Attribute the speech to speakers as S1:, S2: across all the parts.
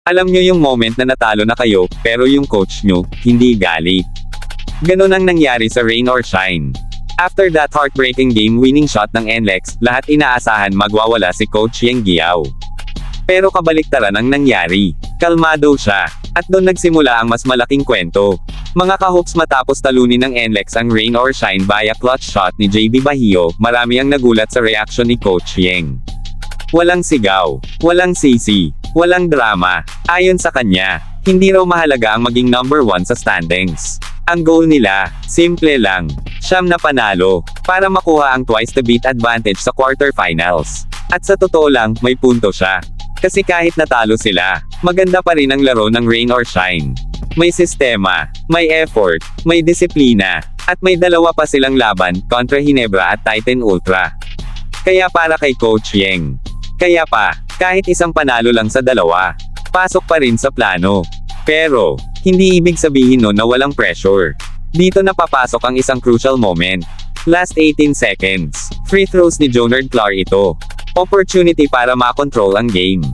S1: Alam nyo yung moment na natalo na kayo, pero yung coach nyo, hindi galit. Ganon ang nangyari sa Rain or Shine. After that heartbreaking game-winning shot ng NLEX, lahat inaasahan magwawala si Coach Yeng Guiao. Pero kabaliktaran ang nangyari. Kalmado siya. At doon nagsimula ang mas malaking kwento. Mga kahoops, matapos talunin ng NLEX ang Rain or Shine via clutch shot ni JB Bahio, marami ang nagulat sa reaction ni Coach Yeng. Walang sigaw, walang sisi, walang drama. Ayon sa kanya, hindi raw mahalaga ang maging number 1 sa standings. Ang goal nila, simple lang, siyam na panalo, para makuha ang twice the beat advantage sa quarterfinals. At sa totoo lang, may punto siya. Kasi kahit natalo sila, maganda pa rin ang laro ng Rain or Shine. May sistema, may effort, may disiplina, at may dalawa pa silang laban, kontra Ginebra at Titan Ultra. Kaya para kay Coach Yeng, kaya pa, kahit isang panalo lang sa dalawa, pasok pa rin sa plano. Pero, hindi ibig sabihin no na walang pressure. Dito na papasok ang isang crucial moment. Last 18 seconds. Free throws ni Jonard Clar ito. Opportunity para makontrol ang game.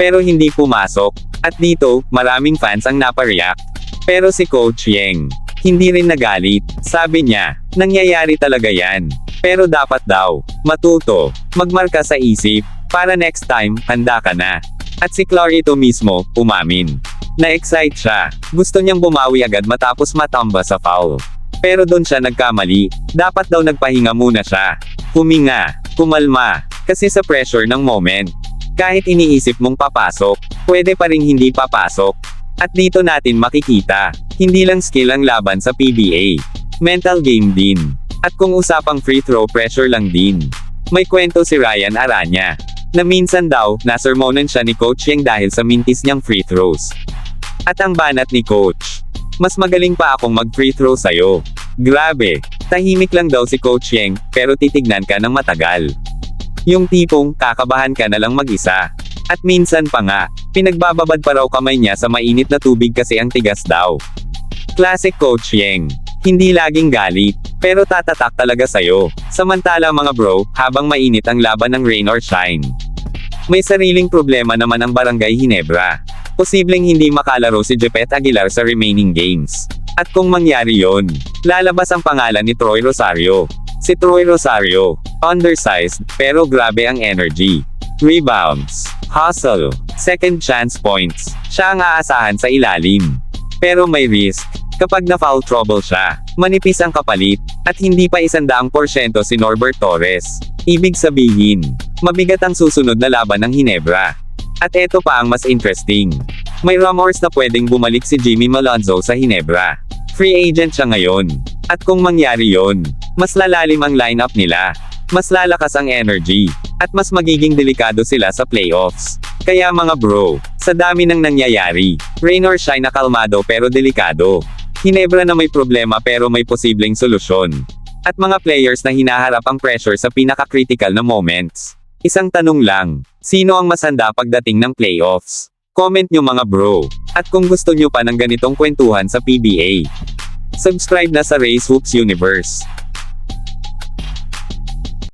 S1: Pero hindi pumasok. At dito, maraming fans ang napareact. Pero si Coach Yeng, hindi rin nagalit. Sabi niya, nangyayari talaga yan. Pero dapat daw, matuto, magmarka sa isip, para next time, handa ka na. At si Clar ito mismo, umamin. Na-excite siya. Gusto niyang bumawi agad matapos matamba sa foul. Pero doon siya nagkamali. Dapat daw nagpahinga muna siya. Huminga, kumalma, kasi sa pressure ng moment. Kahit iniisip mong papasok, pwede pa ring hindi papasok. At dito natin makikita, hindi lang skill ang laban sa PBA. Mental game din. At kung usapang free throw, pressure lang din. May kwento si Ryan Aranya, na minsan daw, nasermonan siya ni Coach Yeng dahil sa mintis niyang free throws. At ang banat ni Coach, mas magaling pa akong mag-free throw sa'yo. Grabe, tahimik lang daw si Coach Yeng, pero titignan ka ng matagal. Yung tipong, kakabahan ka na lang mag-isa. At minsan pa nga, pinagbababad pa raw kamay niya sa mainit na tubig kasi ang tigas daw. Classic Coach Yeng. Hindi laging galit, pero tatatak talaga sa'yo. Samantala mga bro, habang mainit ang laban ng Rain or Shine, may sariling problema naman ang Barangay Ginebra. Posibleng hindi makalaro si Jepet Aguilar sa remaining games. At kung mangyari yon, lalabas ang pangalan ni Troy Rosario. Si Troy Rosario, undersized, pero grabe ang energy. Rebounds, hustle, second chance points, siya ang aasahan sa ilalim. Pero may risk. Kapag na-foul trouble siya, manipis ang kapalit, at hindi pa 100% si Norbert Torres. Ibig sabihin, mabigat ang susunod na laban ng Ginebra. At eto pa ang mas interesting. May rumors na pwedeng bumalik si Jimmy Malonzo sa Ginebra. Free agent siya ngayon. At kung mangyari yon, mas lalalim ang lineup nila. Mas lalakas ang energy. At mas magiging delikado sila sa playoffs. Kaya mga bro, sa dami ng nangyayari, Rain or Shine na kalmado pero delikado. Ginebra na may problema pero may posibleng solusyon. At mga players na hinaharap ang pressure sa pinaka-critical na moments. Isang tanong lang, sino ang mas handa pagdating ng playoffs? Comment nyo mga bro. At kung gusto nyo pa ng ganitong kwentuhan sa PBA, subscribe na sa Race Hoops Universe.